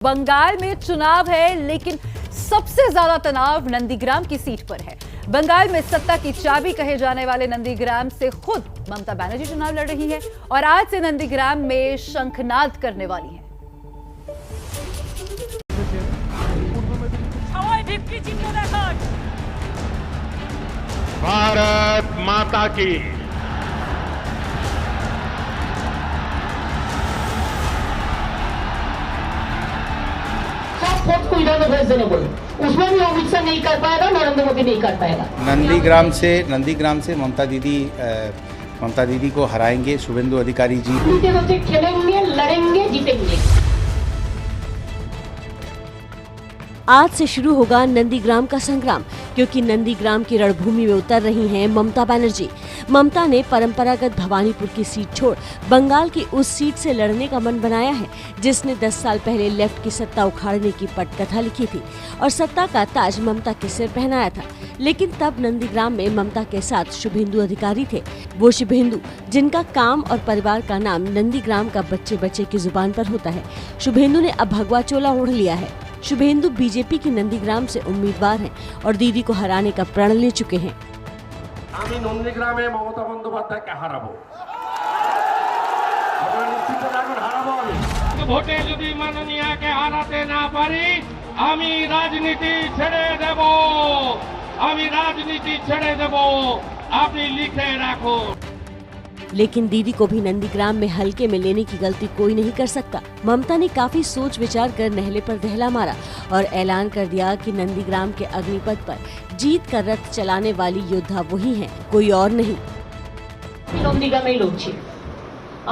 बंगाल में चुनाव है, लेकिन सबसे ज्यादा तनाव नंदीग्राम की सीट पर है। बंगाल में सत्ता की चाबी कहे जाने वाले नंदीग्राम से खुद ममता बनर्जी चुनाव लड़ रही है और आज से नंदीग्राम में शंखनाद करने वाली है। भारत माता की। को इधर भेज देने बोले, उसमें भी अमित शाह नहीं कर पाएगा, नरेंद्र मोदी नहीं कर पाएगा। नंदीग्राम से ममता दीदी को हराएंगे शुभेंदु अधिकारी जी। खेलेंगे, लड़ेंगे, जीतेंगे। आज से शुरू होगा नंदीग्राम का संग्राम, क्योंकि नंदीग्राम की रणभूमि में उतर रही हैं ममता बनर्जी। ममता ने परंपरागत भवानीपुर की सीट छोड़ बंगाल की उस सीट से लड़ने का मन बनाया है, जिसने 10 साल पहले लेफ्ट की सत्ता उखाड़ने की पटकथा लिखी थी और सत्ता का ताज ममता के सिर पहनाया था। लेकिन तब नंदीग्राम में ममता के साथ शुभेंदु अधिकारी थे। वो शुभेंदु जिनका काम और परिवार का नाम नंदीग्राम का बच्चे बच्चे की जुबान पर होता है। शुभेंदु ने अब भगवा चोला ओढ़ लिया है। शुभेंदु बीजेपी की नंदीग्राम से उम्मीदवार हैं और दीदी को हराने का प्रण ले चुके हैं। আমি নন্দীগ্রামে মমতা বন্দ্যোপাধ্যায়কে হারাবো। ভোটে যদি মাননীয়াকে হারাতে না পারি আমি রাজনীতি ছেড়ে দেব, আপনি লিখে রাখুন। लेकिन दीदी को भी नंदीग्राम में हल्के में लेने की गलती कोई नहीं कर सकता। ममता ने काफी सोच विचार कर नहले पर दहला मारा और ऐलान कर दिया कि नंदीग्राम के अग्निपथ पर जीत का रथ चलाने वाली योद्धा वही हैं, कोई और नहीं। নন্দীগ্রামে লড়ছি,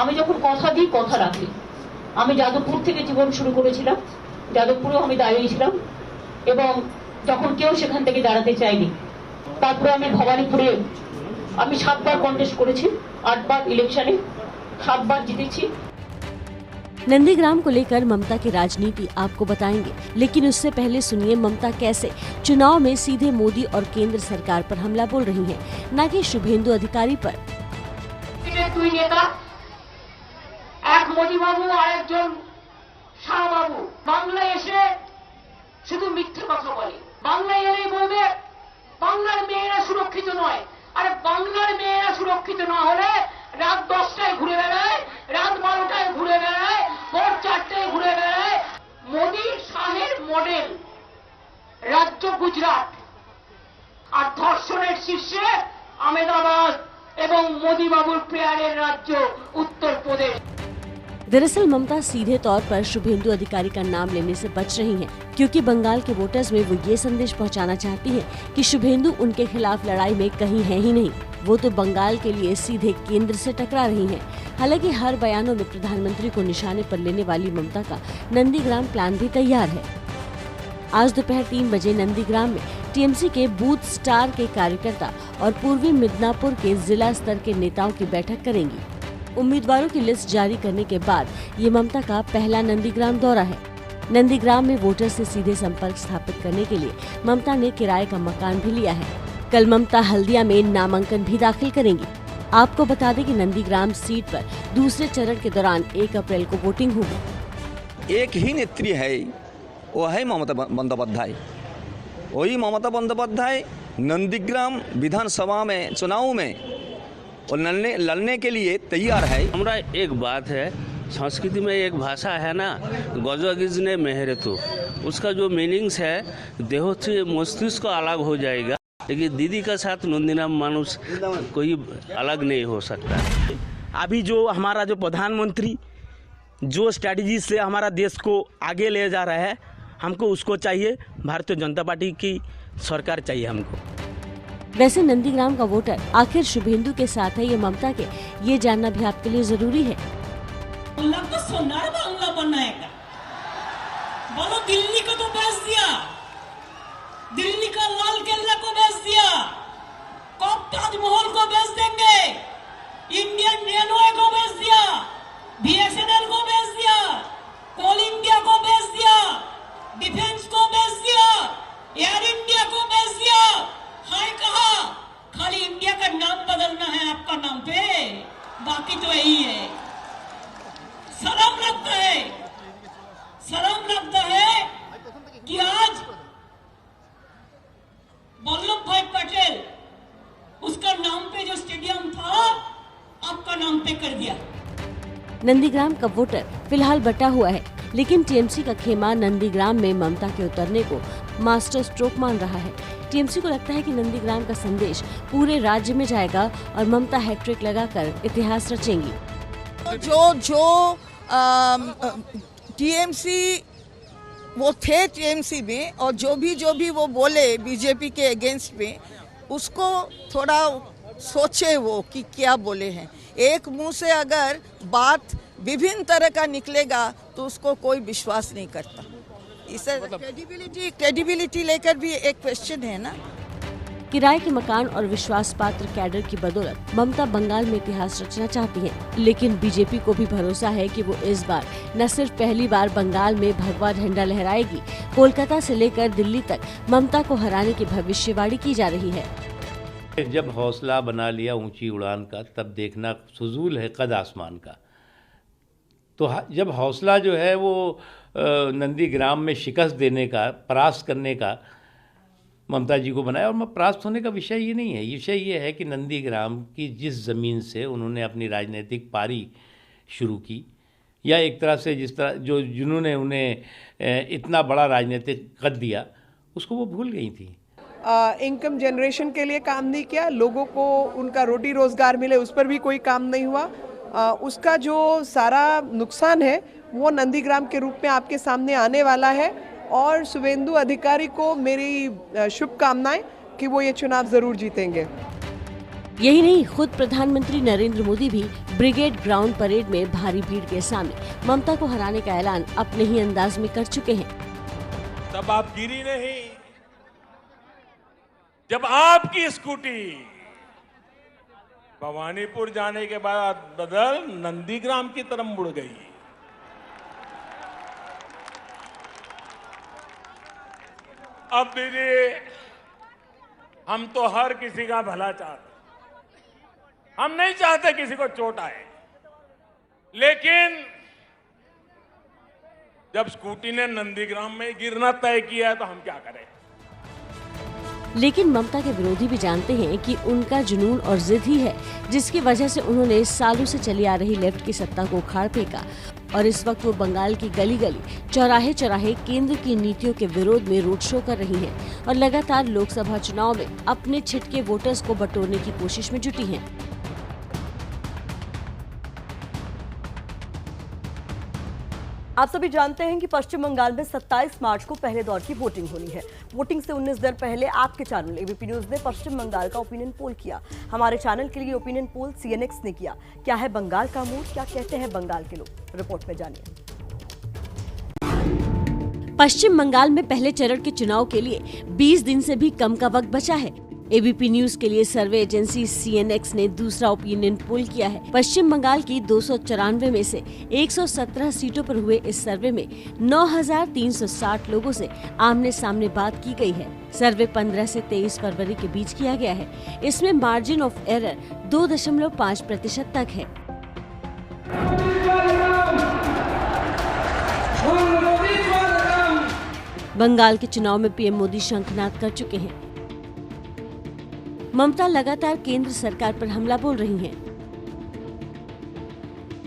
আমি যখন কথা দিই কথা রাখি। আমি যাদবপুর থেকে জীবন শুরু করেছিলাম, যাদবপুরেও আমি দাঁড়িয়েছিলাম এবং যখন কেউ সেখান থেকে দাঁড়াতে চাইনি, তারপরে আমি ভবানীপুরে আমি 7 बार কন্টেস্ট করেছি, 8 बार इलेक्शने, 7 बार जीतेছি। नंदीग्राम को लेकर ममता की राजनीति आपको बताएंगे, लेकिन उससे पहले सुनिए ममता कैसे चुनाव में सीधे मोदी और केंद्र सरकार पर हमला बोल रही हैं, न कि शुभेंदु अधिकारी पर। দুই নেতা, এক মোদি বাবু আর একজন শাহ বাবু, বাংলায় এসে শুধু মিথ্যে কথা বলে। বাংলায় এলেই বলবে বাংলার মেয়েরা সুরক্ষিত নয়। আরে বাংলার মেয়েরা সুরক্ষিত না হলে রাত 10টায় ঘুরে বেড়ায়, রাত 12টায় ঘুরে বেড়ায়, ভোর 4টায় ঘুরে বেড়ায়। মোদি শাহের মডেল রাজ্য গুজরাট আর ধর্ষণের শীর্ষে আহমেদাবাদ এবং মোদি বাবুর পেয়ারের রাজ্য উত্তর প্রদেশ। दरअसल ममता सीधे तौर पर शुभेंदु अधिकारी का नाम लेने से बच रही हैं, क्योंकि बंगाल के वोटर्स में वो ये संदेश पहुंचाना चाहती हैं कि शुभेंदु उनके खिलाफ लड़ाई में कहीं है ही नहीं। वो तो बंगाल के लिए सीधे केंद्र से टकरा रही हैं। हालांकि हर बयानों में प्रधानमंत्री को निशाने पर लेने वाली ममता का नंदीग्राम प्लान भी तैयार है। आज दोपहर 3 बजे नंदीग्राम में टीएमसी के बूथ स्टार के कार्यकर्ता और पूर्वी मिदनापुर के जिला स्तर के नेताओं की बैठक करेंगी। उम्मीदवारों की लिस्ट जारी करने के बाद ये ममता का पहला नंदीग्राम दौरा है। नंदीग्राम में वोटर से सीधे संपर्क स्थापित करने के लिए ममता ने किराए का मकान भी लिया है। कल ममता हल्दिया में नामांकन भी दाखिल करेंगी। आपको बता दें कि नंदीग्राम सीट पर दूसरे चरण के दौरान 1 अप्रैल को वोटिंग होगी। एक ही नेत्री है, वो है ममता बंदोपाध्याय। वही ममता बंदोपाध्याय नंदीग्राम विधानसभा में चुनाव में और लड़ने के लिए तैयार है। हमारा एक बात है, संस्कृति में एक भाषा है ना, गजगिजने मेहरतु, उसका जो मीनिंग्स है देहो से मस्तिष्क अलग हो जाएगा, लेकिन दीदी का साथ नंदीग्राम मानुष कोई अलग नहीं हो सकता। अभी जो हमारा जो प्रधानमंत्री जो स्ट्रैटेजी से हमारा देश को आगे ले जा रहा है, हमको उसको चाहिए। भारतीय जनता पार्टी की सरकार चाहिए हमको। वैसे नंदीग्राम का वोटर आखिर शुभेंदु के साथ है या ममता के, ये जानना भी आपके लिए जरूरी है। तो सोनार बांग्ला बनाएगा, बोलो दिल्ली को तो बेच दिया, दिल्ली का लाल किला को बेच दिया, कब ताजमहल को बेच देंगे, इंडियन रेलवे को बेच दिया, बीएसएनएल को बेच दिया, कोल इंडिया को बेच दिया, डिफेंस को बेच दिया, एयर इंडिया को बेच दिया। हाय कहा खाली इंडिया का नाम बदलना है आपका नाम पे, बाकी तो यही है। शर्म लगता है, शर्म लगता नंदीग्राम का वोटर फिलहाल बटा हुआ है, लेकिन टीएमसी का खेमा नंदीग्राम में ममता के उतरने को मास्टर स्ट्रोक मान रहा है। टीएमसी को लगता है कि नंदीग्राम का संदेश पूरे राज्य में जाएगा और ममता हैट्रिक लगाकर इतिहास रचेंगी। जो टीएमसी वो थे टीएमसी में, और जो भी वो बोले बीजेपी के अगेंस्ट में, उसको थोड़ा सोचे वो कि क्या बोले हैं। एक मुंह से अगर बात विभिन्न तरह का निकलेगा तो उसको कोई विश्वास नहीं करता। इसे क्रेडिबिलिटी लेकर भी एक क्वेश्चन है ना। किराए के मकान और विश्वास पात्र कैडर की बदौलत ममता बंगाल में इतिहास रचना चाहती हैं, लेकिन बीजेपी को भी भरोसा है कि वो इस बार न सिर्फ पहली बार बंगाल में भगवा झंडा लहराएगी, कोलकाता से लेकर दिल्ली तक ममता को हराने की भविष्यवाणी की जा रही है। जब हौसला बना लिया ऊंची उड़ान का, तब देखना फजूल है कद आसमान का। तो जब हौसला जो है वो नंदीग्राम में शिकस्त देने का, परास्त करने का ममता जी को बनाया, और परास्त होने का विषय ये नहीं है। विषय ये है कि नंदीग्राम की जिस ज़मीन से उन्होंने अपनी राजनीतिक पारी शुरू की, या एक तरह से जिस तरह जिन्होंने उन्हें इतना बड़ा राजनीतिक कद दिया, उसको वो भूल गई थी। इनकम जनरेशन के लिए काम नहीं किया, लोगों को उनका रोटी रोजगार मिले उस पर भी कोई काम नहीं हुआ। उसका जो सारा नुकसान है वो नंदीग्राम के रूप में आपके सामने आने वाला है, और शुभेंदु अधिकारी को मेरी शुभकामनाएं कि वो ये चुनाव जरूर जीतेंगे। यही नहीं, खुद प्रधानमंत्री नरेंद्र मोदी भी ब्रिगेड ग्राउंड परेड में भारी भीड़ के सामने ममता को हराने का ऐलान अपने ही अंदाज में कर चुके हैं। तब आप गिरी नहीं, जब आपकी स्कूटी भवानीपुर जाने के बाद बदल नंदीग्राम की तरफ मुड़ गई। अब दीदी, हम तो हर किसी का भला चाहते, हम नहीं चाहते किसी को चोट आए, लेकिन जब स्कूटी ने नंदीग्राम में गिरना तय किया है तो हम क्या करें। लेकिन ममता के विरोधी भी जानते हैं कि उनका जुनून और जिद ही है जिसकी वजह से उन्होंने सालों से चली आ रही लेफ्ट की सत्ता को उखाड़ फेंका, और इस वक्त वो बंगाल की गली गली, चौराहे चौराहे केंद्र की नीतियों के विरोध में रोड शो कर रही हैं और लगातार लोकसभा चुनाव में अपने छिटके वोटर्स को बटोरने की कोशिश में जुटी हैं। आप सभी जानते हैं कि पश्चिम बंगाल में 27 मार्च को पहले दौर की वोटिंग होनी है। वोटिंग से 19 दिन पहले आपके चैनल एबीपी न्यूज ने पश्चिम बंगाल का ओपिनियन पोल किया। हमारे चैनल के लिए ओपिनियन पोल सीएनएक्स ने किया। क्या है बंगाल का मूड, क्या कहते हैं बंगाल के लोग, रिपोर्ट में जानिए। पश्चिम बंगाल में पहले चरण के चुनाव के लिए 20 दिन से भी कम का वक्त बचा है। एबीपी न्यूज के लिए सर्वे एजेंसी सीएनएक्स ने दूसरा ओपिनियन पोल किया है। पश्चिम बंगाल की 294 में से 117 सीटों पर हुए इस सर्वे में 9,360 लोगों से आमने सामने बात की गई है। सर्वे 15 से 23 फरवरी के बीच किया गया है। इसमें मार्जिन ऑफ एरर 2.5% तक है। बंगाल के चुनाव में पीएम मोदी शंखनाद कर चुके हैं। ममता लगातार केंद्र सरकार पर हमला बोल रही हैं।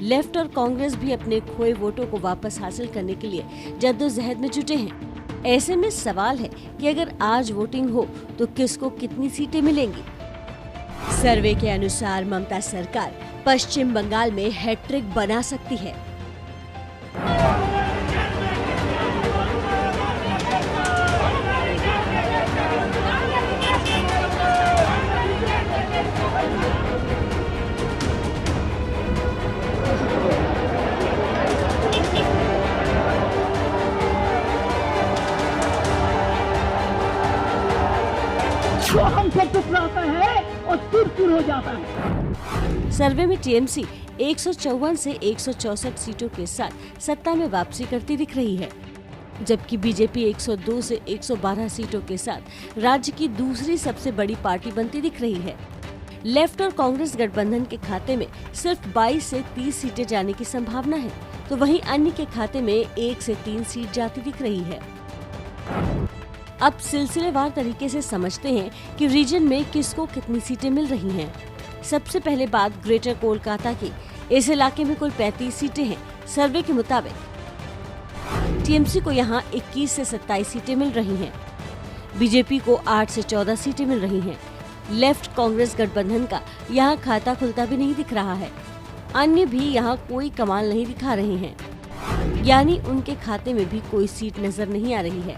लेफ्ट और कांग्रेस भी अपने खोए वोटों को वापस हासिल करने के लिए जद्दोजहद में जुटे हैं। ऐसे में सवाल है कि अगर आज वोटिंग हो तो किसको कितनी सीटें मिलेंगी। सर्वे के अनुसार ममता सरकार पश्चिम बंगाल में हैट्रिक बना सकती है। जो हमसे टकराता है और चुर हो जाता है। सर्वे में टीएमसी 154 से 164 सीटों के साथ सत्ता में वापसी करती दिख रही है, जबकि बीजेपी 102 से 112 सीटों के साथ राज्य की दूसरी सबसे बड़ी पार्टी बनती दिख रही है। लेफ्ट और कांग्रेस गठबंधन के खाते में सिर्फ 22 से 30 सीटें जाने की संभावना है, तो वहीं अन्य के खाते में 1 से 3 सीट जाती दिख रही है। अब सिलसिलेवार तरीके से समझते हैं कि रीजन में किसको कितनी सीटें मिल रही हैं। सबसे पहले बात ग्रेटर कोलकाता की, इस इलाके में कुल 35 सीटें हैं। सर्वे के मुताबिक टीएमसी को यहाँ 21 से 27 सीटें मिल रही हैं। बीजेपी को 8 से 14 सीटें मिल रही हैं। लेफ्ट कांग्रेस गठबंधन का यहाँ खाता खुलता भी नहीं दिख रहा है। अन्य भी यहाँ कोई कमाल नहीं दिखा रहे हैं, यानी उनके खाते में भी कोई सीट नजर नहीं आ रही है।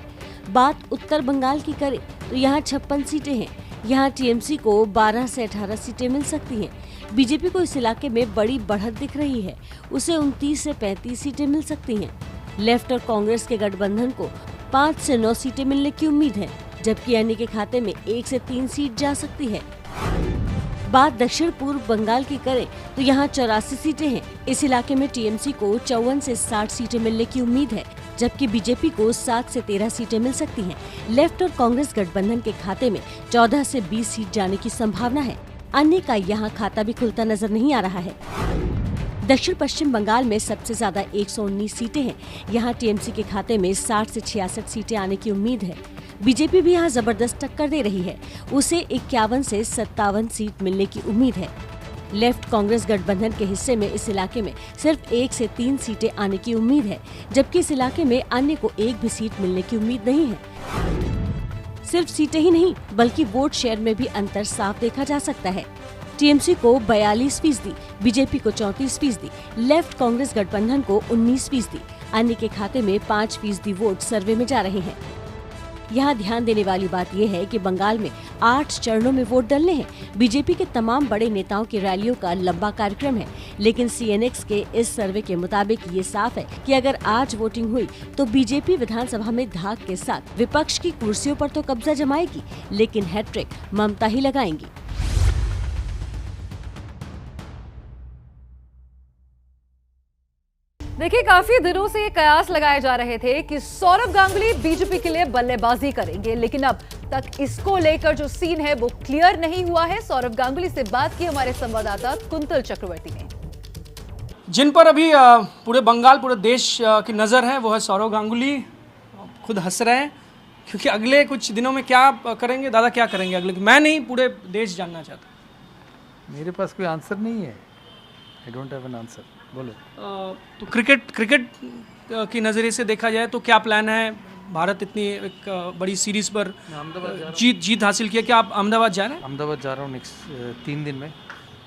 बात उत्तर बंगाल की करें तो यहाँ 56 सीटें हैं। यहाँ टीएमसी को 12 से 18 सीटें मिल सकती हैं। बीजेपी को इस इलाके में बड़ी बढ़त दिख रही है, उसे 29 से 35 सीटें मिल सकती हैं। लेफ्ट और कांग्रेस के गठबंधन को 5 से 9 सीटें मिलने की उम्मीद है, जबकि अन्य के खाते में 1 से 3 सीट जा सकती है। बात दक्षिण पूर्व बंगाल की करें तो यहाँ 84 सीटें हैं। इस इलाके में टीएमसी को 54 से 60 सीटें मिलने की उम्मीद है, जबकि बीजेपी को 7 से 13 सीटें मिल सकती हैं। लेफ्ट और कांग्रेस गठबंधन के खाते में 14 से 20 सीट जाने की संभावना है। अन्य का यहाँ खाता भी खुलता नजर नहीं आ रहा है। दक्षिण पश्चिम बंगाल में सबसे ज्यादा 119 सीटें हैं। यहाँ टीएमसी के खाते में 60 से 66 सीटें आने की उम्मीद है। बीजेपी भी यहाँ जबरदस्त टक्कर दे रही है, उसे 51 से 57 सीट मिलने की उम्मीद है। लेफ्ट कांग्रेस गठबंधन के हिस्से में इस इलाके में सिर्फ 1 से 3 सीटें आने की उम्मीद है, जबकि इस इलाके में अन्य को एक भी सीट मिलने की उम्मीद नहीं है। सिर्फ सीटें ही नहीं बल्कि वोट शेयर में भी अंतर साफ देखा जा सकता है। टीएमसी को 42%, बीजेपी को 34%, लेफ्ट कांग्रेस गठबंधन को 19%, अन्य के खाते में 5% वोट सर्वे में जा रहे हैं। यहाँ ध्यान देने वाली बात यह है कि बंगाल में 8 चरणों में वोट डलने हैं। बीजेपी के तमाम बड़े नेताओं की रैलियों का लंबा कार्यक्रम है, लेकिन सीएनएक्स के इस सर्वे के मुताबिक ये साफ है कि अगर आज वोटिंग हुई तो बीजेपी विधानसभा में धाक के साथ विपक्ष की कुर्सियों पर तो कब्जा जमाएगी, लेकिन हैट्रिक ममता ही लगाएंगी। देखिए, काफी दिनों से ये कयास लगाए जा रहे थे कि सौरव गांगुली बीजेपी के लिए बल्लेबाजी करेंगे, लेकिन अब तक इसको लेकर जो सीन है वो क्लियर नहीं हुआ है। सौरव गांगुली से बात की हमारे संवाददाता कुंतल चक्रवर्ती ने। जिन पर अभी पूरे बंगाल, पूरे देश की नज़र है, वो है सौरव गांगुली। खुद हंस रहे हैं क्योंकि अगले कुछ दिनों में क्या करेंगे, दादा क्या करेंगे अगले, मैं नहीं पूरे देश जानना चाहता। मेरे पास कोई आंसर नहीं है, I don't have an answer. बोलो। तो क्रिकेट की नज़रिए से देखा जाए तो क्या प्लान है? भारत इतनी एक बड़ी सीरीज पर जीत हासिल किया, क्या आप अहमदाबाद जा रहे हैं? अहमदाबाद जा रहा हूँ नेक्स्ट 3 दिन में,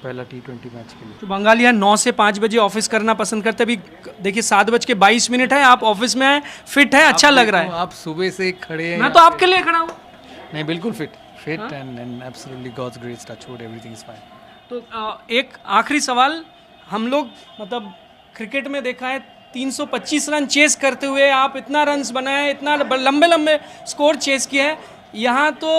पहला T20 मैच के लिए। तो बंगाली यहाँ 9 से 5 बजे ऑफिस करना पसंद करते हैं। अभी देखिए 7:22 है, आप ऑफिस में हैं, फिट है, अच्छा लग रहा है। आप सुबह से खड़े हैं। मैं तो आपके लिए खड़ा हूँ। नहीं, बिल्कुल fit and absolutely god's grace touchwood everything is fine. तो एक आखिरी सवाल, हम लोग मतलब क्रिकेट में देखा है 325 रन चेस करते हुए आप इतना रन्स बनाए, इतना लंबे स्कोर चेस किया है। यहाँ तो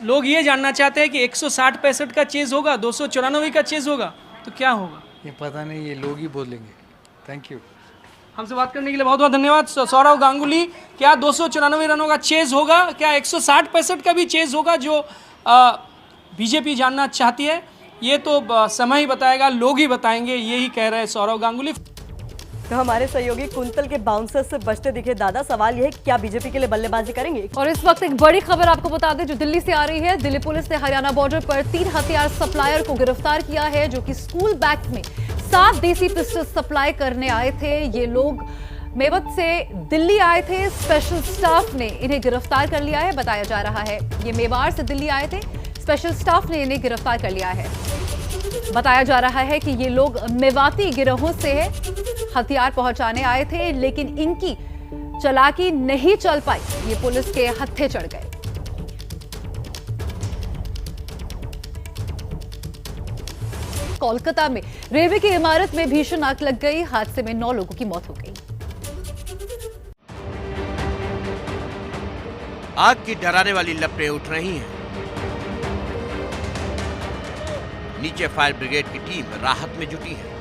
लोग ये जानना चाहते हैं कि 160-65 का चेस होगा, 294 का चेस होगा, तो क्या होगा? ये पता नहीं, ये लोग ही बोलेंगे। Thank you. हमसे बात करने के लिए बहुत बहुत धन्यवाद सौरव गांगुली। क्या 294 रनों का चेस होगा, क्या 160-65 का भी चेस होगा जो बीजेपी जानना चाहती है? ये तो समय ही बताएगा, लोग ही बताएंगे, यही कह रहे हैं सौरव गांगुली। तो हमारे सहयोगी कुंतल के बाउंसर से बचते दिखे दादा, सवाल यह है क्या बीजेपी के लिए बल्लेबाजी करेंगे? और इस वक्त एक बड़ी खबर आपको बता दें जो दिल्ली से आ रही है। दिल्ली पुलिस ने हरियाणा बॉर्डर पर 3 हथियार सप्लायर को गिरफ्तार किया है, जो कि स्कूल बैग में 7 देसी पिस्टल सप्लाई करने आए थे। ये लोग मेवत से दिल्ली आए थे। स्पेशल स्टाफ ने इन्हें गिरफ्तार कर लिया है। बताया जा रहा है ये मेवाड़ से दिल्ली आए थे, स्पेशल स्टाफ ने इन्हें गिरफ्तार कर लिया है। बताया जा रहा है कि ये लोग मेवाती गिरोहों से हथियार पहुंचाने आए थे, लेकिन इनकी चालाकी नहीं चल पाई, ये पुलिस के हत्थे चढ़ गए। कोलकाता में रेलवे की इमारत में भीषण आग लग गई। हादसे में 9 लोगों की मौत हो गई। आग की डराने वाली लपटें उठ रही हैं। नीचे फायर ब्रिगेड की टीम राहत में जुटी है।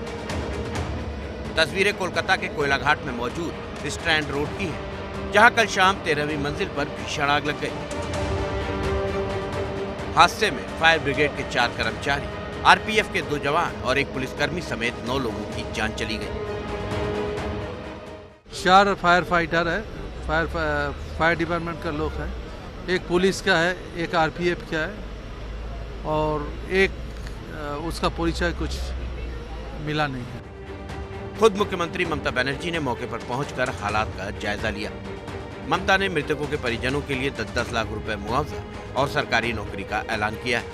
तस्वीरें कोलकाता के कोयला घाट में मौजूद स्ट्रैंड रोड की हैं, जहां कल शाम 13वीं मंजिल पर भीषण आग लग गई। हादसे में फायर ब्रिगेड के 4 कर्मचारी, आरपीएफ के 2 जवान और 1 पुलिसकर्मी समेत 9 लोगों की जान चली गई। 4 फायर फाइटर है, फायर डिपार्टमेंट का लोग है, 1 पुलिस का है, 1 आरपीएफ का है और 1 उसका परिचय कुछ मिला नहीं है। खुद मुख्यमंत्री ममता बनर्जी ने मौके पर पहुंचकर हालात का जायजा लिया। ममता ने मृतकों के परिजनों के लिए 10-10 लाख रुपए मुआवजा और सरकारी नौकरी का ऐलान किया है।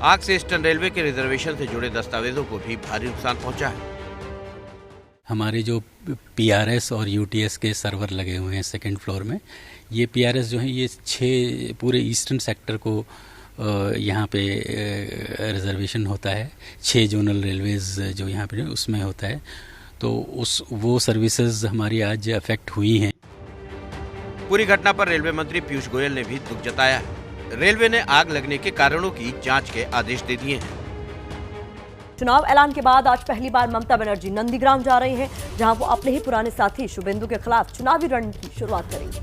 आग से ईस्टर्न रेलवे के रिजर्वेशन से जुड़े दस्तावेजों को भी भारी नुकसान पहुंचा है। हमारे जो PRS और UTS के सर्वर लगे हुए हैं सेकंड फ्लोर में, ये PRS जो है ये 6 पूरे ईस्टर्न सेक्टर को यहाँ पे रिजर्वेशन होता है। 6 जोनल रेलवेज जो यहाँ पे उसमें होता है, तो वो सर्विसेज हमारी आज अफेक्ट हुई हैं। पूरी घटना पर रेलवे मंत्री पीयूष गोयल ने भी दुख जताया है। रेलवे ने आग लगने के कारणों की जांच के आदेश दे दिए हैं। चुनाव ऐलान के बाद आज पहली बार ममता बनर्जी नंदीग्राम जा रही हैं, जहां वो अपने ही पुराने साथी शुभेंदु के खिलाफ चुनावी रण की शुरुआत करेंगे।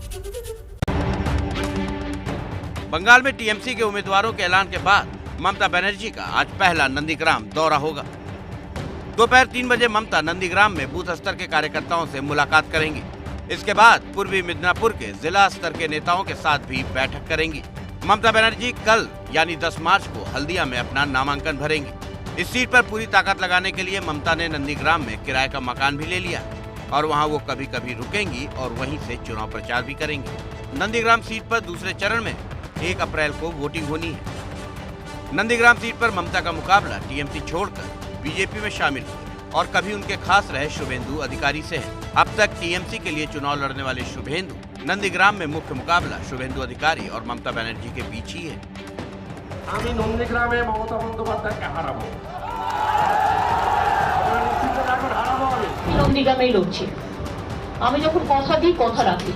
बंगाल में टीएमसी के उम्मीदवारों के ऐलान के बाद ममता बनर्जी का आज पहला नंदीग्राम दौरा होगा। दोपहर 3 बजे ममता नंदीग्राम में बूथ स्तर के कार्यकर्ताओं से मुलाकात करेंगी। इसके बाद पूर्वी मिदनापुर के जिला स्तर के नेताओं के साथ भी बैठक करेंगी। ममता बनर्जी कल यानी 10 मार्च को हल्दिया में अपना नामांकन भरेंगी। इस सीट पर पूरी ताकत लगाने के लिए ममता ने नंदीग्राम में किराए का मकान भी ले लिया और वहां वो कभी कभी रुकेंगी और वहीं से चुनाव प्रचार भी करेंगी। नंदीग्राम सीट पर दूसरे चरण में 1 अप्रैल को वोटिंग होनी है। नंदीग्राम सीट पर ममता का मुकाबला टीएमसी छोड़कर बीजेपी में शामिल हुए और कभी उनके खास रहे शुभेंदु अधिकारी से है। अब तक टीएमसी के लिए चुनाव लड़ने वाले शुभेंदु नंदीग्राम में मुख्य मुकाबला शुभेंदु अधिकारी और ममता बनर्जी के बीच ही है। আমি নন্দীগ্রামে মমতা বন্দ্যোপাধ্যায়কে হারাবো। নন্দীগ্রামেই লড়ছি। আমি যখন কথা দিই কথা রাখি।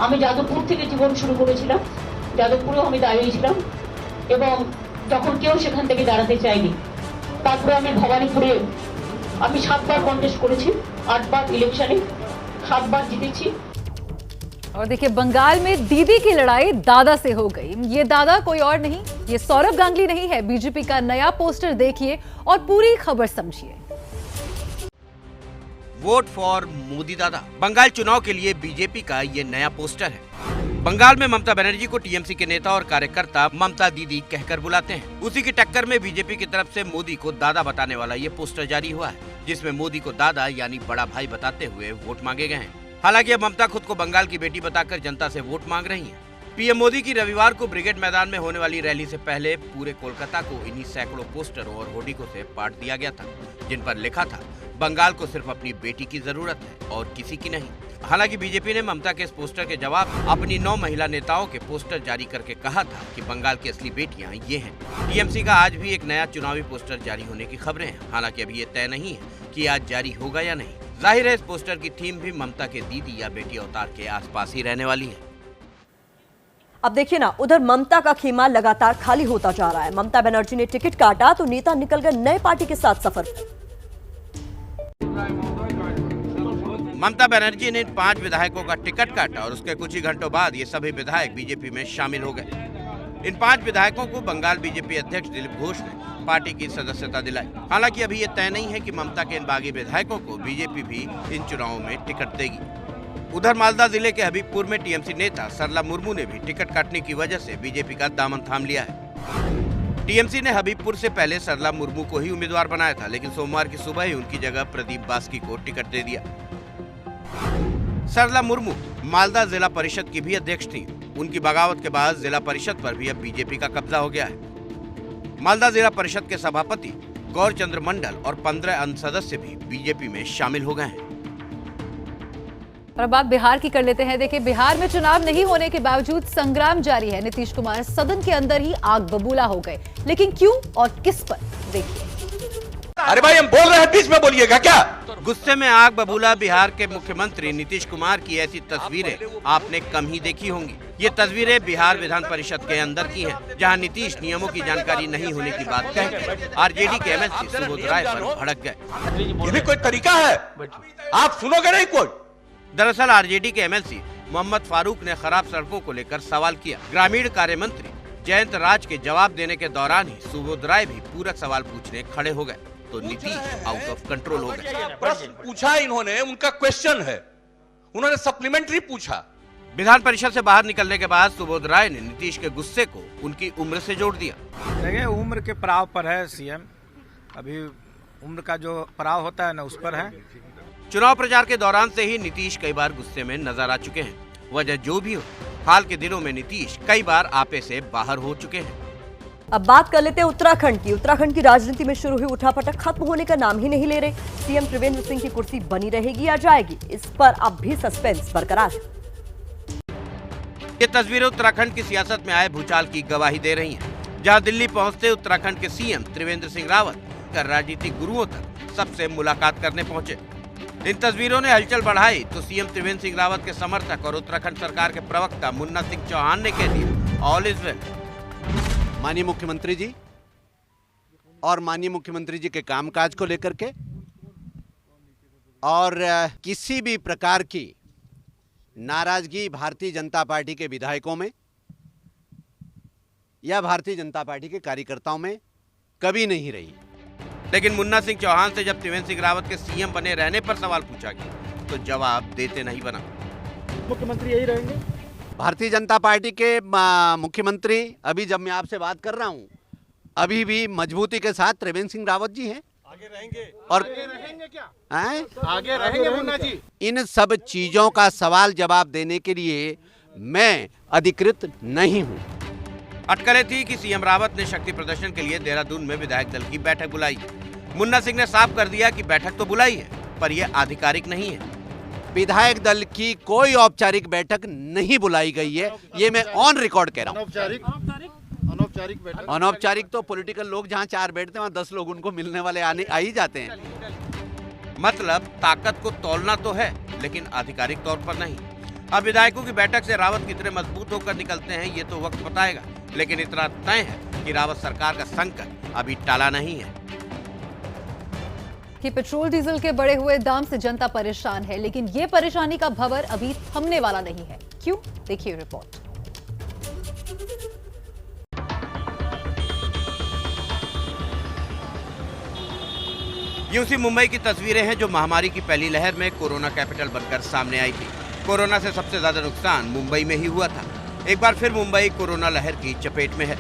আমি যাদবপুর থেকে জীবন শুরু করেছিলাম, যাদবপুরেও আমি দাঁড়িয়েছিলাম এবং যখন কেউ সেখান থেকে দাঁড়াতে চায়নি, তারপরে আমি ভবানীপুরে আমি 7 বার কন্টেস্ট করেছি, 8 বার ইলেকশনে 7 বার জিতেছি। और देखिए, बंगाल में दीदी की लड़ाई दादा से हो गई। ये दादा कोई और नहीं, ये सौरभ गांगुली नहीं है। बीजेपी का नया पोस्टर देखिए और पूरी खबर समझिए। वोट फॉर मोदी दादा। बंगाल चुनाव के लिए बीजेपी का ये नया पोस्टर है। बंगाल में ममता बनर्जी को टीएमसी के नेता और कार्यकर्ता ममता दीदी कहकर बुलाते हैं। उसी की टक्कर में बीजेपी की तरफ से मोदी को दादा बताने वाला ये पोस्टर जारी हुआ है, जिसमें मोदी को दादा यानी बड़ा भाई बताते हुए वोट मांगे गए हैं। हालांकि अब ममता खुद को बंगाल की बेटी बताकर जनता से वोट मांग रही हैं। पीएम मोदी की रविवार को ब्रिगेड मैदान में होने वाली रैली से पहले पूरे कोलकाता को इन्हीं सैकड़ों पोस्टरों और होर्डिंगों से पाट दिया गया था, जिन पर लिखा था बंगाल को सिर्फ अपनी बेटी की जरूरत है और किसी की नहीं। हालांकि बीजेपी ने ममता के इस पोस्टर के जवाब में अपनी 9 महिला नेताओं के पोस्टर जारी करके कहा था कि बंगाल की असली बेटियां ये हैं। टीएमसी का आज भी एक नया चुनावी पोस्टर जारी होने की खबरें हैं। हालांकि अभी ये तय नहीं है कि आज जारी होगा या नहीं। जाहिर है इस पोस्टर की थीम भी ममता के दीदी या बेटी अवतार के आसपास ही रहने वाली है। अब देखिए ना, उधर ममता का खेमा लगातार खाली होता जा रहा है। ममता बनर्जी ने टिकट काटा तो नेता निकल गए नए पार्टी के साथ सफर। ममता बनर्जी ने 5 विधायकों का टिकट काटा और उसके कुछ ही घंटों बाद ये सभी विधायक बीजेपी में शामिल हो गए। इन 5 विधायकों को बंगाल बीजेपी अध्यक्ष दिलीप घोष ने पार्टी की सदस्यता दिलाई। हालांकि अभी ये तय नहीं है कि ममता के इन बागी विधायकों को बीजेपी भी इन चुनावों में टिकट देगी। उधर मालदा जिले के हबीबपुर में टीएमसी नेता सरला मुर्मू ने भी टिकट काटने की वजह से बीजेपी का दामन थाम लिया है। टीएमसी ने हबीबपुर से पहले सरला मुर्मू को ही उम्मीदवार बनाया था, लेकिन सोमवार की सुबह ही उनकी जगह प्रदीप बास्की को टिकट दे दिया। सरला मुर्मू मालदा जिला परिषद की भी अध्यक्ष थी। उनकी बगावत के बाद जिला परिषद पर भी अब बीजेपी का कब्जा हो गया है। मालदा जिला परिषद के सभापति गौर चंद्र मंडल और 15 अन्य सदस्य भी बीजेपी में शामिल हो गए हैं। और अब बात बिहार की कर लेते हैं। देखिए, बिहार में चुनाव नहीं होने के बावजूद संग्राम जारी है। नीतीश कुमार सदन के अंदर ही आग बबूला हो गए, लेकिन क्यों और किस पर, देखिए। अरे भाई, हम बोल रहे हैं, बीच में बोलिएगा क्या? गुस्से में आग बबूला बिहार के मुख्यमंत्री नीतीश कुमार की ऐसी तस्वीरें आपने कम ही देखी होंगी। ये तस्वीरें बिहार विधान परिषद के अंदर की हैं, जहां नीतीश नियमों की जानकारी नहीं होने की बात कहकर आरजेडी के एमएलसी सुबोध राय पर भड़क गए। ये भी कोई तरीका है? आप सुनोगे नहीं कोई? दरअसल आरजेडी के एमएलसी मोहम्मद फारूक ने खराब सड़कों को लेकर सवाल किया। ग्रामीण कार्य मंत्री जयंत राज के जवाब देने के दौरान ही सुबोध राय भी पूरक सवाल पूछने खड़े हो गए, तो नीतीश आउट ऑफ कंट्रोल हो गए। प्रश्न पूछा इन्होंने, उनका क्वेश्चन है, उन्होंने सप्लीमेंट्री पूछा। विधान परिषद से बाहर निकलने के बाद सुबोध राय ने नीतीश के गुस्से को उनकी उम्र से जोड़ दिया। देखिए, उम्र के पड़ाव पर है सीएम, अभी उम्र का जो पड़ाव होता है ना उस पर है। चुनाव प्रचार के दौरान से ही नीतीश कई बार गुस्से में नजर आ चुके हैं। वजह जो भी हो, हाल के दिनों में नीतीश कई बार आपे से बाहर हो चुके हैं। अब बात कर लेते हैं उत्तराखंड की। उत्तराखंड की राजनीति में शुरू हुई उठापटक खत्म होने का नाम ही नहीं ले रहे। सीएम त्रिवेंद्र सिंह की कुर्सी बनी रहेगी या जाएगी, इस पर अब भी सस्पेंस बरकरार है। ये तस्वीरें उत्तराखंड की सियासत में आए भूचाल की गवाही दे रही हैं, जहां दिल्ली पहुंचते उत्तराखंड के सीएम त्रिवेंद्र सिंह रावत कर राजनीतिक गुरुओं तक सबसे मुलाकात करने पहुंचे। इन तस्वीरों ने हलचल बढ़ाई तो सीएम त्रिवेंद्र सिंह रावत के समर्थक और उत्तराखंड सरकार के प्रवक्ता मुन्ना सिंह चौहान ने कह दिया, ऑल इज वेल। माननीय मुख्यमंत्री जी और माननीय मुख्यमंत्री जी के कामकाज को लेकर के और किसी भी प्रकार की नाराजगी भारतीय जनता पार्टी के विधायकों में या भारतीय जनता पार्टी के कार्यकर्ताओं में कभी नहीं रही। लेकिन मुन्ना सिंह चौहान से जब त्रिवेंद्र सिंह रावत के सीएम बने रहने पर सवाल पूछा गया तो जवाब देते नहीं बना। मुख्यमंत्री यही रहेंगे? भारतीय जनता पार्टी के मुख्यमंत्री अभी जब मैं आपसे बात कर रहा हूं, अभी भी मजबूती के साथ त्रिवेंद्र सिंह रावत जी हैं। आगे रहेंगे और आगे रहेंगे क्या? आगे रहेंगे मुन्ना जी। इन सब चीजों का सवाल जवाब देने के लिए मैं अधिकृत नहीं हूं। अटकलें थी कि सीएम रावत ने शक्ति प्रदर्शन के लिए देहरादून में विधायक दल की बैठक बुलाई। मुन्ना सिंह ने साफ कर दिया कि बैठक तो बुलाई है, पर यह आधिकारिक नहीं है। विधायक दल की कोई औपचारिक बैठक नहीं बुलाई गई है, ये मैं ऑन रिकॉर्ड कह रहा हूँ। अनौपचारिक तो पॉलिटिकल लोग जहाँ 4 बैठते हैं वहाँ 10 लोग उनको मिलने वाले आ ही जाते हैं। मतलब ताकत को तौलना तो है, लेकिन आधिकारिक तौर पर नहीं। अब विधायकों की बैठक से रावत कितने मजबूत होकर निकलते हैं ये तो वक्त बताएगा, लेकिन इतना तय है कि रावत सरकार का संकट अभी टाला नहीं है। कि पेट्रोल डीजल के बढ़े हुए दाम से जनता परेशान है, लेकिन ये परेशानी का भंवर अभी थमने वाला नहीं है। क्यों? देखिए रिपोर्ट। यूसी मुंबई की तस्वीरें हैं जो महामारी की पहली लहर में कोरोना कैपिटल बनकर सामने आई थी। कोरोना से सबसे ज्यादा नुकसान मुंबई में ही हुआ था। एक बार फिर मुंबई कोरोना लहर की चपेट में है।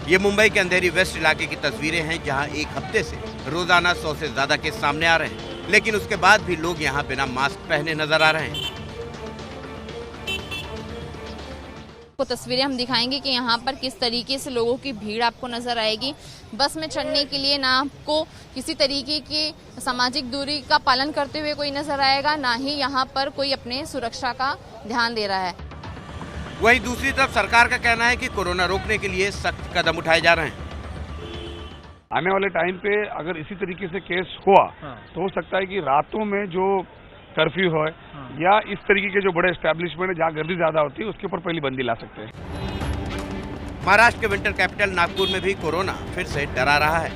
ये मुंबई के अंधेरी वेस्ट इलाके की तस्वीरें हैं, जहां एक हफ्ते से रोजाना 100 से ज्यादा केस सामने आ रहे हैं, लेकिन उसके बाद भी लोग यहां बिना मास्क पहने नजर आ रहे हैं। को तस्वीरें हम दिखाएंगे कि यहाँ पर किस तरीके से लोगों की भीड़ आपको नजर आएगी। बस में चढ़ने के लिए ना आपको किसी तरीके की सामाजिक दूरी का पालन करते हुए कोई नजर आएगा, ना ही यहाँ पर कोई अपने सुरक्षा का ध्यान दे रहा है। वहीं दूसरी तरफ सरकार का कहना है कि कोरोना रोकने के लिए सख्त कदम उठाए जा रहे हैं। आने वाले टाइम पे अगर इसी तरीके से केस हुआ तो हो सकता है कि रातों में जो कर्फ्यू है या इस तरीके के जो बड़े एस्टेब्लिशमेंट है जहाँ गर्दी ज्यादा होती है उसके ऊपर पहली बंदी ला सकते हैं। महाराष्ट्र के विंटर कैपिटल नागपुर में भी कोरोना फिर से डरा रहा है।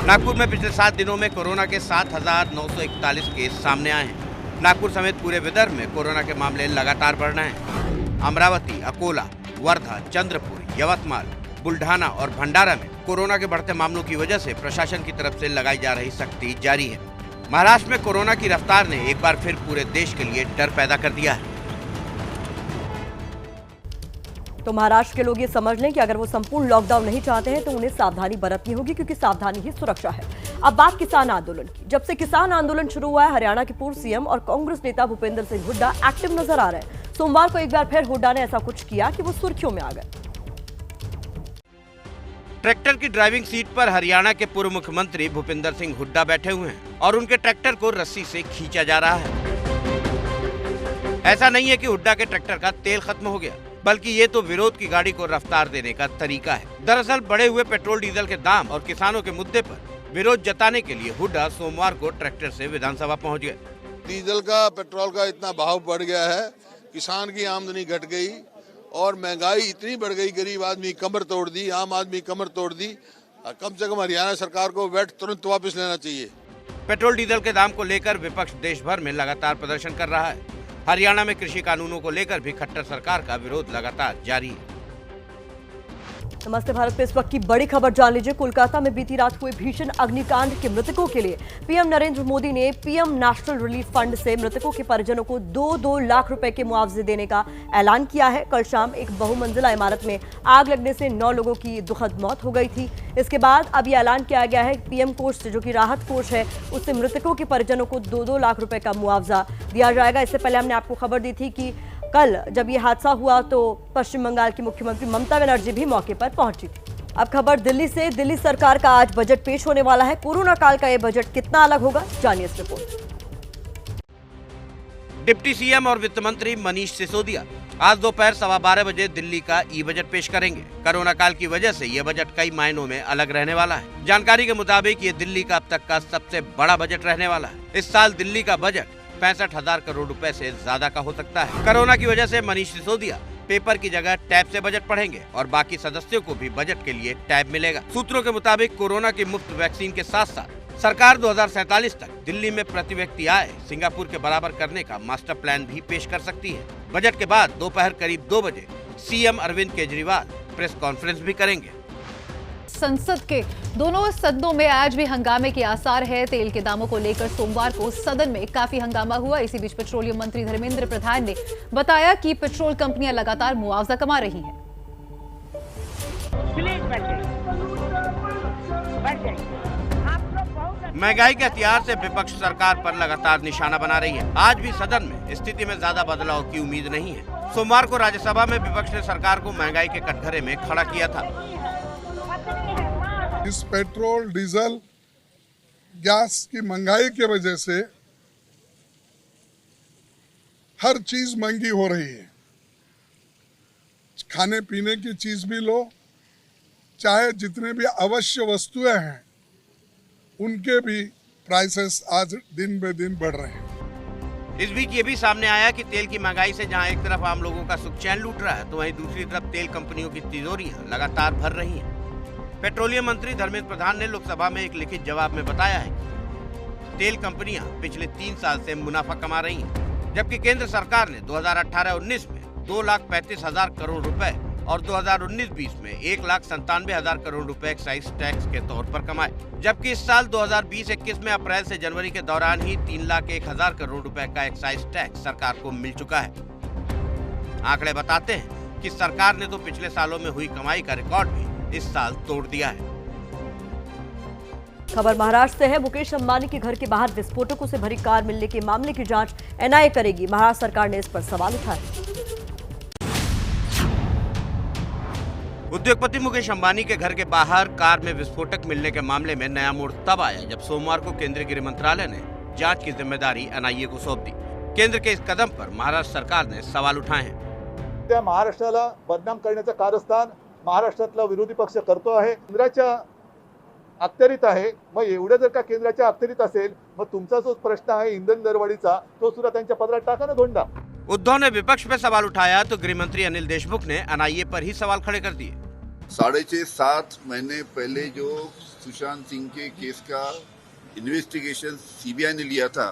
नागपुर में पिछले 7 दिनों में कोरोना के 7,941 केस सामने आए हैं। नागपुर समेत पूरे विदर्भ में कोरोना के मामले लगातार बढ़ रहे हैं। अमरावती, अकोला, वर्धा, चंद्रपुर, यवतमाल, बुल्ढाना और भंडारा में कोरोना के बढ़ते मामलों की वजह से प्रशासन की तरफ से लगाई जा रही सख्ती जारी है। महाराष्ट्र में कोरोना की रफ्तार ने एक बार फिर पूरे देश के लिए डर पैदा कर दिया है। तो महाराष्ट्र के लोग ये समझ लें कि अगर वो संपूर्ण लॉकडाउन नहीं चाहते हैं तो उन्हें सावधानी बरतनी होगी, क्योंकि सावधानी ही सुरक्षा है। अब बात किसान आंदोलन की। जब से किसान आंदोलन शुरू हुआ है, हरियाणा के पूर्व सीएम और कांग्रेस नेता भूपेंद्र सिंह हुड्डा एक्टिव नजर आ रहे हैं। सोमवार को एक बार फिर हुड्डा ने ऐसा कुछ किया कि वो सुर्खियों में आ गए। ट्रैक्टर की ड्राइविंग सीट पर हरियाणा के पूर्व मुख्यमंत्री भूपेंद्र सिंह हुड्डा बैठे हुए हैं और उनके ट्रैक्टर को रस्सी से खींचा जा रहा है। ऐसा नहीं है कि हुड्डा के ट्रैक्टर का तेल खत्म हो गया, बल्कि ये तो विरोध की गाड़ी को रफ्तार देने का तरीका है। दरअसल बढ़े हुए पेट्रोल डीजल के दाम और किसानों के मुद्दे पर विरोध जताने के लिए हुड्डा सोमवार को ट्रैक्टर से विधानसभा पहुंच गए। डीजल का, पेट्रोल का इतना भाव बढ़ गया है, किसान की आमदनी घट गई और महंगाई इतनी बढ़ गई, गरीब आदमी कमर तोड़ दी, आम आदमी कमर तोड़ दी। कम से कम हरियाणा सरकार को वैट तुरंत वापस लेना चाहिए। पेट्रोल डीजल के दाम को लेकर विपक्ष देश भर में लगातार प्रदर्शन कर रहा है। हरियाणा में कृषि कानूनों को लेकर भी खट्टर सरकार का विरोध लगातार जारी है। नमस्ते भारत पे इस वक्त की बड़ी खबर जान लीजिए। कोलकाता में बीती रात हुए भीषण अग्निकांड के मृतकों के लिए पीएम नरेंद्र मोदी ने पीएम नेशनल रिलीफ फंड से मृतकों के परिजनों को 2-2 लाख रुपए के मुआवजे देने का ऐलान किया है। कल शाम एक बहुमंजिला इमारत में आग लगने से 9 लोगों की दुखद मौत हो गई थी। इसके बाद अब ये ऐलान किया गया है पीएम कोष से, जो कि राहत कोष है, उससे मृतकों के परिजनों को 2-2 लाख रुपए का मुआवजा दिया जाएगा। इससे पहले हमने आपको खबर दी थी कि कल जब ये हादसा हुआ तो पश्चिम बंगाल की मुख्यमंत्री ममता बनर्जी भी मौके पर पहुंची थी। अब खबर दिल्ली से। दिल्ली सरकार का आज बजट पेश होने वाला है। कोरोना काल का ये बजट कितना अलग होगा, जानिए इस रिपोर्ट। डिप्टी सीएम और वित्त मंत्री मनीष सिसोदिया आज दोपहर 12:15 बजे दिल्ली का ई बजट पेश करेंगे। कोरोना काल की वजह से ये बजट कई मायनों में अलग रहने वाला है। जानकारी के मुताबिक ये दिल्ली का अब तक का सबसे बड़ा बजट रहने वाला है। इस साल दिल्ली का बजट 65,000 करोड़ रुपए से ज्यादा का हो सकता है। कोरोना की वजह से मनीष सिसोदिया पेपर की जगह टैब से बजट पढ़ेंगे और बाकी सदस्यों को भी बजट के लिए टैब मिलेगा। सूत्रों के मुताबिक कोरोना की मुफ्त वैक्सीन के साथ साथ सरकार 2047 तक दिल्ली में प्रति व्यक्ति आय सिंगापुर के बराबर करने का मास्टर प्लान भी पेश कर सकती है। बजट के बाद दोपहर करीब 2 बजे CM Arvind Kejriwal press conference भी करेंगे। संसद के दोनों सदनों में आज भी हंगामे के आसार है। तेल के दामों को लेकर सोमवार को सदन में काफी हंगामा हुआ। इसी बीच पेट्रोलियम मंत्री धर्मेंद्र प्रधान ने बताया कि पेट्रोल कंपनियां लगातार मुआवजा कमा रही हैं। महंगाई के हथियार से विपक्ष सरकार पर लगातार निशाना बना रही है। आज भी सदन में स्थिति में ज्यादा बदलाव की उम्मीद नहीं है। सोमवार को राज्यसभा में विपक्ष ने सरकार को महंगाई के कटघरे में खड़ा किया था। इस पेट्रोल, डीजल, गैस की महंगाई की वजह से हर चीज महंगी हो रही है। खाने पीने की चीज भी लो, चाहे जितने भी आवश्यक वस्तुएं हैं उनके भी प्राइसेस आज दिन ब दिन बढ़ रहे हैं। इस बीच ये भी सामने आया कि तेल की महंगाई से जहां एक तरफ आम लोगों का सुख चैन लूट रहा है, तो वहीं दूसरी तरफ तेल कंपनियों की तिजोरियां लगातार भर रही हैं। पेट्रोलियम मंत्री धर्मेंद्र प्रधान ने लोकसभा में एक लिखित जवाब में बताया है कि तेल कंपनियां पिछले 3 साल से मुनाफा कमा रही हैं, जबकि केंद्र सरकार ने 2018-19 में 2,35,000 करोड़ रुपए और 2019-20 में 1,97,000 करोड़ रुपए एक्साइज टैक्स के तौर पर कमाए, जबकि इस साल 2020-21 में अप्रैल से जनवरी के दौरान ही 3,01,000 करोड़ रुपए का एक्साइज टैक्स सरकार को मिल चुका है। आंकड़े बताते हैं कि सरकार ने तो पिछले सालों में हुई कमाई का रिकॉर्ड भी इस साल तोड़ दिया है। खबर महाराष्ट्र से है। मुकेश अंबानी के घर के बाहर विस्फोटकों से भरी कार मिलने के मामले की जांच एनआईए करेगी। महाराष्ट्र सरकार ने इस पर सवाल उठाए। उद्योगपति मुकेश अंबानी के घर के बाहर कार में विस्फोटक मिलने के मामले में नया मोड़ तब आया जब सोमवार को केंद्रीय गृह मंत्रालय ने जांच की जिम्मेदारी एनआईए को सौंप दी। केंद्र के इस कदम पर महाराष्ट्र सरकार ने सवाल उठाए हैं। त्या महाराष्ट्राला बदनाम करण्याचं कारस्थान महाराष्ट्रातला विरोधी पक्ष करतो आहे, केंद्राच्या अखत्यारीत आहे। मग एवढं जर का केंद्राच्या अखत्यारीत असेल, मग तुमचा जो प्रश्न आहे इंधन दरवाढीचा, तो सुद्धा त्यांच्या पदरात टाका ना धोंडा। उद्धव ने विपक्ष पे सवाल उठाया तो गृह मंत्री अनिल देशमुख ने एनआईए पर ही सवाल खड़े कर दिए। 6.5-7 महीने पहले जो सुशांत सिंह के केस का इन्वेस्टिगेशन सीबीआई ने लिया था,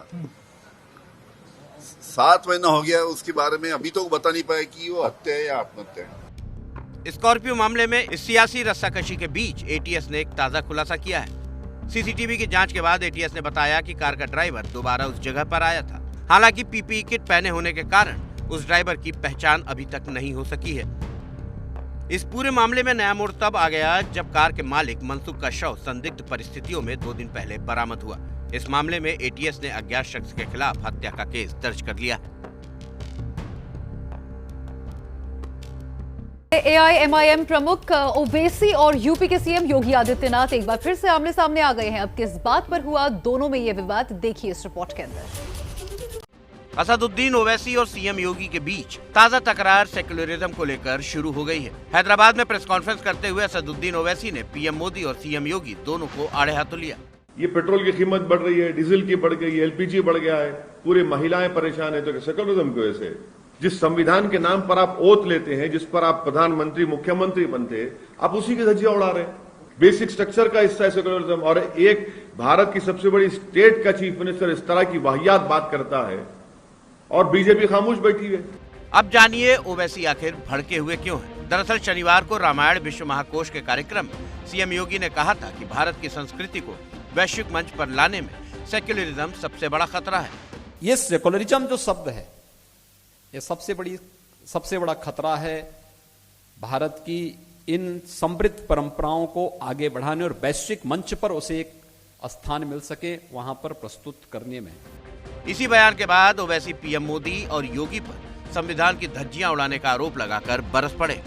7 महीना हो गया, उसके बारे में अभी तो बता नहीं पाए कि वो हत्या है या आत्महत्या है। स्कॉर्पियो मामले में इस सियासी रस्साकशी के बीच एटीएस ने एक ताजा खुलासा किया है। सीसीटीवी की जांच के बाद एटीएस ने बताया कि कार का ड्राइवर दोबारा उस जगह पर आया था। हालांकि पीपीई किट पहने होने के कारण उस ड्राइवर की पहचान अभी तक नहीं हो सकी है। इस पूरे मामले में नया मोड़ तब आ गया जब कार के मालिक मनसुख का शव संदिग्ध परिस्थितियों में 2 दिन पहले बरामद हुआ। इस मामले में एटीएस ने अज्ञात शख्स के खिलाफ हत्या का केस दर्ज कर लिया है। एआईएमआईएम प्रमुख ओवैसी और यूपी के सीएम योगी आदित्यनाथ एक बार फिर से आमने सामने आ गए हैं। अब किस बात पर हुआ दोनों में ये विवाद, देखिए इस रिपोर्ट के अंदर। असदुद्दीन ओवैसी और सीएम योगी के बीच ताजा तकरार सेक्युलरिज्म को लेकर शुरू हो गई है। हैदराबाद में प्रेस कॉन्फ्रेंस करते हुए असदुद्दीन ओवैसी ने पीएम मोदी और सीएम योगी दोनों को आड़े हाथों लिया। ये पेट्रोल की कीमत बढ़ रही है, डीजल की बढ़ गई, एलपीजी बढ़ गया है, पूरी महिलाएं परेशान है, तो सेक्युलरिज्म की वजह से जिस संविधान के नाम पर आप ओथ लेते हैं, जिस पर आप प्रधानमंत्री मुख्यमंत्री बनते, आप उसी की धज्जियां उड़ा रहे हैं। बेसिक स्ट्रक्चर का हिस्सा है सेक्युलरिज्म। और एक भारत की सबसे बड़ी स्टेट का चीफ मिनिस्टर इस तरह की वाहियात बात करता है और बीजेपी खामोश बैठी है। अब जानिए ओवैसी आखिर भड़के हुए क्यों हैं। दरअसल शनिवार को रामायण विश्व महाकोश के कार्यक्रम में सीएम योगी ने कहा था कि भारत की संस्कृति को वैश्विक मंच पर लाने में सेक्युलरिज्म सबसे बड़ा खतरा है। ये सेक्युलरिज्म जो शब्द है, ये सबसे बड़ा खतरा है भारत की इन समृद्ध परंपराओं को आगे बढ़ाने और वैश्विक मंच पर उसे एक स्थान मिल सके वहां पर प्रस्तुत करने में। इसी बयान के बाद ओवैसी पीएम मोदी और योगी पर संविधान की धज्जियां उड़ाने का आरोप लगाकर बरस पड़े।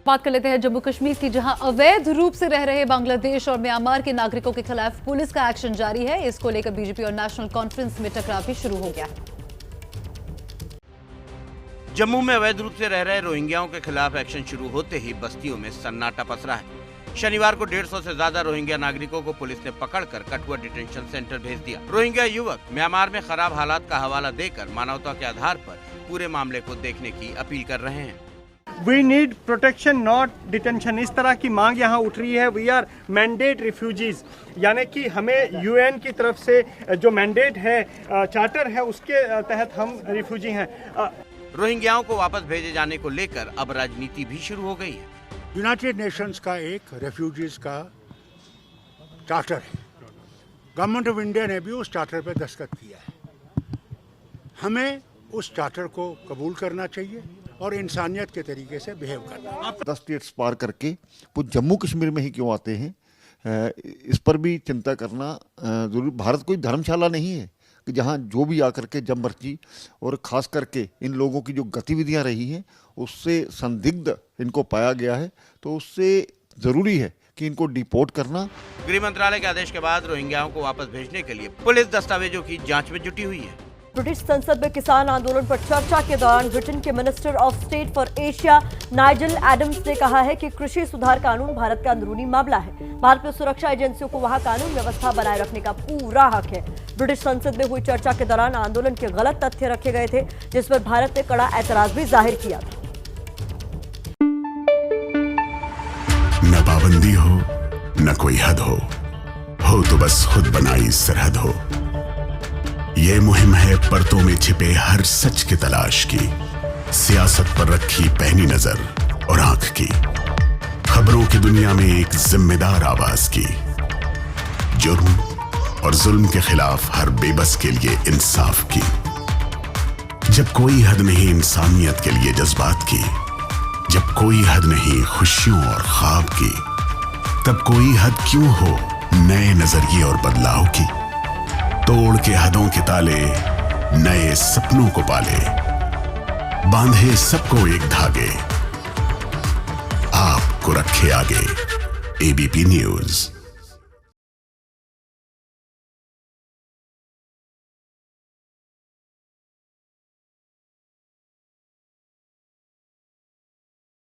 बात कर लेते हैं जम्मू कश्मीर की, जहां अवैध रूप से रह रहे बांग्लादेश और म्यांमार के नागरिकों के खिलाफ पुलिस का एक्शन जारी है। इसको लेकर बीजेपी और नेशनल कॉन्फ्रेंस में टकराव भी शुरू हो गया है। जम्मू में अवैध रूप से रह रहे रोहिंग्याओं के खिलाफ एक्शन शुरू होते ही बस्तियों में सन्नाटा पसरा है। शनिवार को 150 से ज्यादा रोहिंग्या नागरिकों को पुलिस ने पकड़कर कठुआ डिटेंशन सेंटर भेज दिया। रोहिंग्या युवक म्यांमार में खराब हालात का हवाला देकर मानवता के आधार पर पूरे मामले को देखने की अपील कर रहे हैं। We need protection not detention, इस तरह की मांग यहाँ उठ रही है। वी आर मैंडेट रिफ्यूजीज, यानी कि हमें यूएन की तरफ से जो मैंडेट है, चार्टर है, उसके तहत हम रिफ्यूजी हैं। रोहिंग्याओं को वापस भेजे जाने को लेकर अब राजनीति भी शुरू हो गई है। यूनाइटेड नेशंस का एक रेफ्यूजीज का चार्टर है, गवर्नमेंट ऑफ इंडिया ने भी उस चार्टर पर दस्तखत किया है। हमें उस चार्टर को कबूल करना चाहिए और इंसानियत के तरीके से बिहेव करना। 10 स्टेट्स पार करके वो जम्मू कश्मीर में ही क्यों आते हैं, इस पर भी चिंता करना जरूरी। भारत कोई धर्मशाला नहीं है कि जहाँ जो भी आकर के जब मर्जी, और खास करके इन लोगों की जो गतिविधियाँ रही हैं उससे संदिग्ध इनको पाया गया है, तो उससे ज़रूरी है कि इनको डिपोर्ट करना। गृह मंत्रालय के आदेश के बाद रोहिंग्याओं को वापस भेजने के लिए पुलिस दस्तावेजों की जांच में जुटी हुई है। ब्रिटिश संसद में किसान आंदोलन पर चर्चा के दौरान ब्रिटेन के minister of state for Asia Nigel Adams ने कहा है कि कृषि सुधार कानून भारत का अंदरूनी मामला है। भारत में सुरक्षा एजेंसियों को वहां कानून व्यवस्था बनाए रखने का पूरा हक है। ब्रिटिश संसद में हुई चर्चा के दौरान आंदोलन के गलत तथ्य रखे गए थे, जिस पर भारत ने कड़ा ऐतराज भी जाहिर किया था। न पाबंदी हो न कोई हद हो तो बस खुद बनाई सरहद हो। ये मुहिम है परतों में छिपे हर सच की तलाश की, सियासत पर रखी पैनी नजर और आंख की, खबरों की दुनिया में एक जिम्मेदार आवाज की, जुर्म और जुल्म के खिलाफ हर बेबस के लिए इंसाफ की। जब कोई हद नहीं इंसानियत के लिए जज्बात की, जब कोई हद नहीं खुशियों और ख्वाब की, तब कोई हद क्यों हो नए नजरिए और बदलाव की। तोड़ के हदों के ताले नए सपनों को पाले, बांधे सबको एक धागे, आपको रखे आगे एबीपी न्यूज।